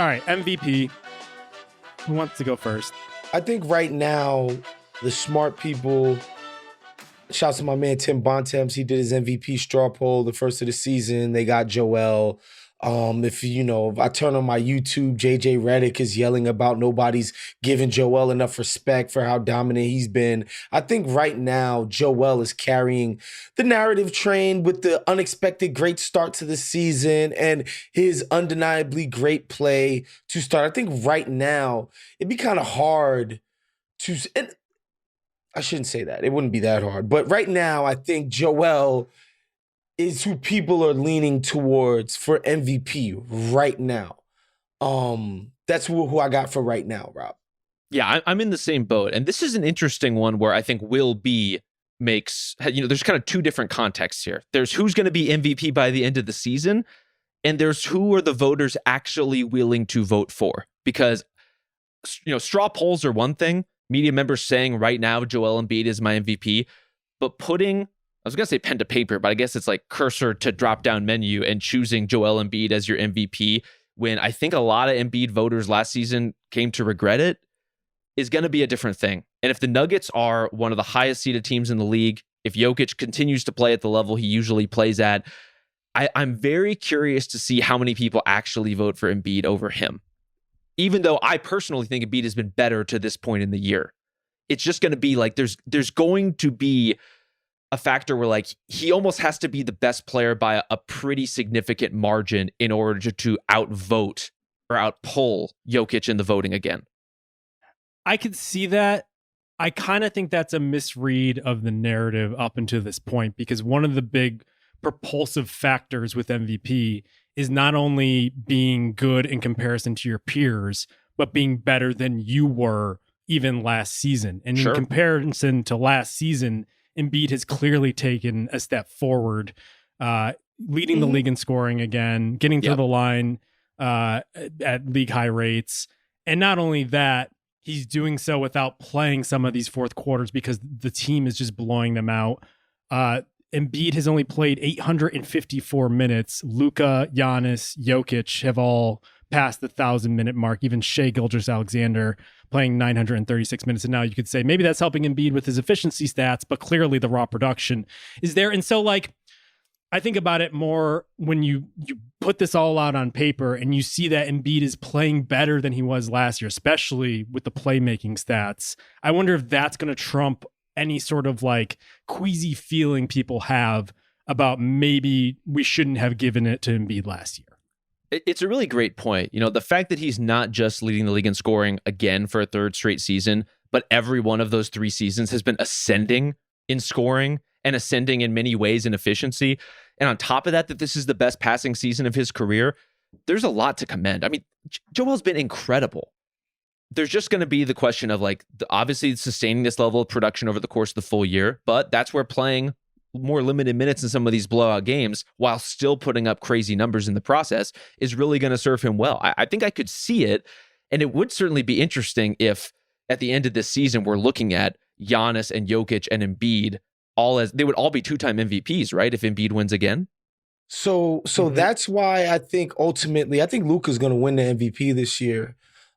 All right, MVP. Who wants to go first? I think right now, the smart people, shouts to my man Tim Bontemps, he did his MVP straw poll the first of the season. They got Joel. If I turn on my YouTube, JJ Redick is yelling about nobody's giving Joel enough respect for how dominant he's been. I think right now, Joel is carrying the narrative train with the unexpected great start to the season and his undeniably great play to start. I think right now, it'd be kind of hard to, and I shouldn't say that. It wouldn't be that hard. But right now, I think Joel is who people are leaning towards for MVP right now. That's who I got for right now, Rob. Yeah, I'm in the same boat. And this is an interesting one where I think Will B makes, there's kind of two different contexts here. There's who's going to be MVP by the end of the season, and there's who are the voters actually willing to vote for. Because, straw polls are one thing. Media members saying right now Joel Embiid is my MVP, but putting, I was going to say pen to paper, but I guess it's like cursor to drop down menu and choosing Joel Embiid as your MVP when I think a lot of Embiid voters last season came to regret it is going to be a different thing. And if the Nuggets are one of the highest seeded teams in the league, if Jokic continues to play at the level he usually plays at, I'm very curious to see how many people actually vote for Embiid over him. Even though I personally think Embiid has been better to this point in the year. It's just going to be like there's going to be a factor where like he almost has to be the best player by a pretty significant margin in order to outvote or outpull Jokic in the voting again. I could see that. I kind of think that's a misread of the narrative up until this point, because one of the big propulsive factors with MVP is not only being good in comparison to your peers, but being better than you were even last season. And in comparison to last season, Embiid has clearly taken a step forward, leading the league in scoring again, getting to the line at league high rates. And not only that, he's doing so without playing some of these fourth quarters because the team is just blowing them out. Embiid has only played 854 minutes. Luka, Giannis, Jokic have all passed the 1,000-minute mark. Even Shai Gilgeous-Alexander playing 936 minutes. And now you could say maybe that's helping Embiid with his efficiency stats, but clearly the raw production is there. And so, I think about it more when you put this all out on paper and you see that Embiid is playing better than he was last year, especially with the playmaking stats. I wonder if that's going to trump any sort of queasy feeling people have about maybe we shouldn't have given it to Embiid last year. It's a really great point. The fact that he's not just leading the league in scoring again for a third straight season, but every one of those 3 seasons has been ascending in scoring and ascending in many ways in efficiency. And on top of that this is the best passing season of his career. There's a lot to commend. I mean, Joel's been incredible. There's just going to be the question of obviously sustaining this level of production over the course of the full year, but that's where playing more limited minutes in some of these blowout games while still putting up crazy numbers in the process is really going to serve him well. I think I could see it, and it would certainly be interesting if at the end of this season we're looking at Giannis and Jokic and Embiid they would all be 2-time MVPs, right? If Embiid wins again. So that's why I think ultimately Luka's going to win the MVP this year.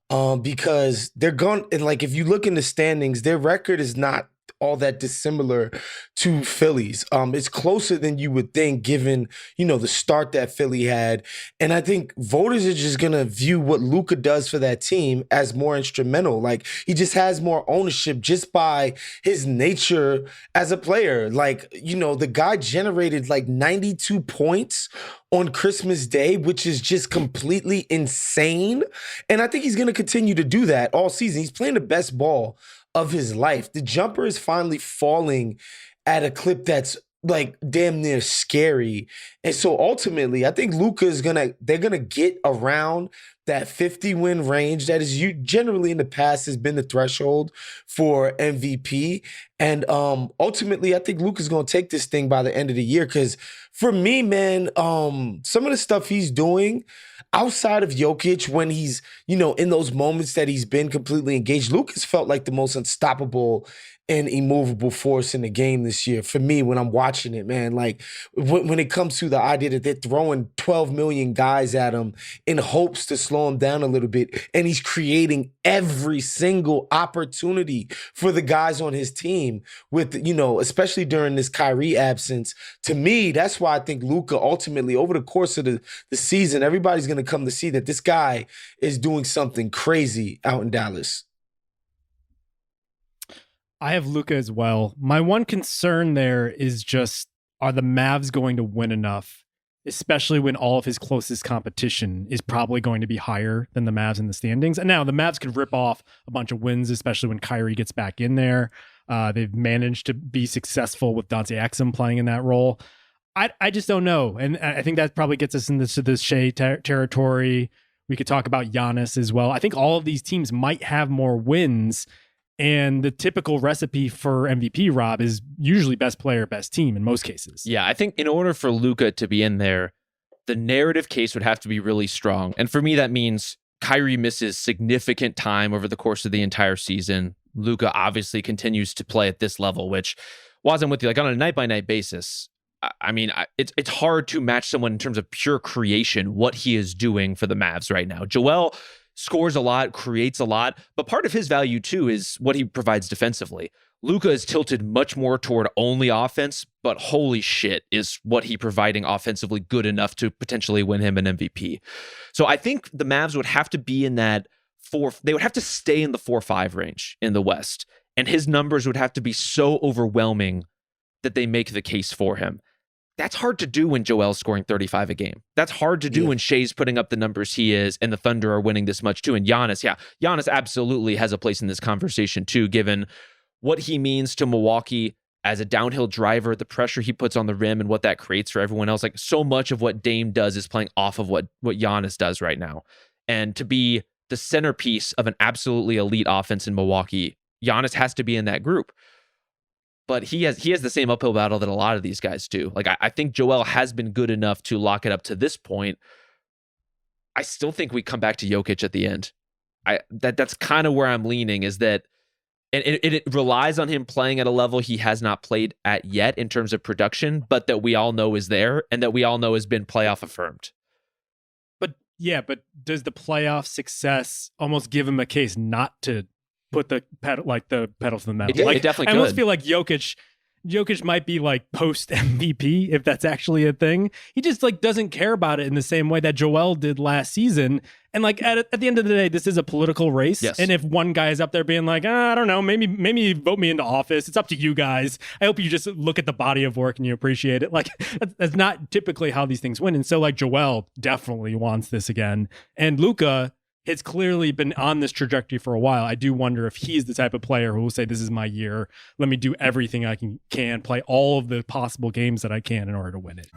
Because they're going, and if you look in the standings, their record is not all that dissimilar to Philly's. It's closer than you would think given, the start that Philly had. And I think voters are just going to view what Luka does for that team as more instrumental. He just has more ownership just by his nature as a player. The guy generated 92 points on Christmas Day, which is just completely insane. And I think he's going to continue to do that all season. He's playing the best ball of his life. The jumper is finally falling at a clip that's damn near scary. And so ultimately, I think Luka they're gonna get around that 50-win range that is generally in the past has been the threshold for MVP. And ultimately, I think Luka's gonna take this thing by the end of the year. Because for me, man, some of the stuff he's doing outside of Jokic, when he's, in those moments that he's been completely engaged, Luka's felt like the most unstoppable and immovable force in the game this year. For me, when I'm watching it, man, when it comes to the idea that they're throwing 12 million guys at him in hopes to slow slow him down a little bit, and he's creating every single opportunity for the guys on his team with, especially during this Kyrie absence. To me, that's why I think Luka ultimately, over the course of the season, everybody's going to come to see that this guy is doing something crazy out in Dallas. I have Luka as well. My one concern there is just, are the Mavs going to win enough, especially when all of his closest competition is probably going to be higher than the Mavs in the standings? And now the Mavs could rip off a bunch of wins, especially when Kyrie gets back in there. They've managed to be successful with Dante Exum playing in that role. I just don't know. And I think that probably gets us into this Shea territory. We could talk about Giannis as well. I think all of these teams might have more wins. And the typical recipe for MVP, Rob, is usually best player, best team in most cases. Yeah, I think in order for Luka to be in there, the narrative case would have to be really strong. And for me, that means Kyrie misses significant time over the course of the entire season. Luka obviously continues to play at this level, which, was I'm with you, like on a night-by-night basis, it's hard to match someone in terms of pure creation, what he is doing for the Mavs right now. Joel scores a lot, creates a lot, but part of his value too is what he provides defensively. Luka is tilted much more toward only offense, but holy shit, is what he providing offensively good enough to potentially win him an MVP. So I think the Mavs would have to be in that they would have to stay in the 4-5 range in the West, and his numbers would have to be so overwhelming that they make the case for him. That's hard to do when Joel's scoring 35 a game. That's hard to do when Shea's putting up the numbers he is and the Thunder are winning this much too. And Giannis absolutely has a place in this conversation too, given what he means to Milwaukee as a downhill driver, the pressure he puts on the rim and what that creates for everyone else. Like, so much of what Dame does is playing off of what Giannis does right now. And to be the centerpiece of an absolutely elite offense in Milwaukee, Giannis has to be in that group. But he has the same uphill battle that a lot of these guys do. Like, I think Joel has been good enough to lock it up to this point. I still think we come back to Jokic at the end. That's kind of where I'm leaning, is that, and it relies on him playing at a level he has not played at yet in terms of production, but that we all know is there and that we all know has been playoff affirmed. But does the playoff success almost give him a case not to put the pedal to the metal? It definitely could. I almost feel like Jokic might be like post MVP, if that's actually a thing. He just like doesn't care about it in the same way that Joel did last season. And like at the end of the day, this is a political race. Yes. And if one guy is up there being like, I don't know, maybe vote me into office, it's up to you guys. I hope you just look at the body of work and you appreciate it. Like, that's not typically how these things win. And so like Joel definitely wants this again. And Luka has clearly been on this trajectory for a while. I do wonder if he's the type of player who will say, this is my year. Let me do everything I can play all of the possible games that I can in order to win it.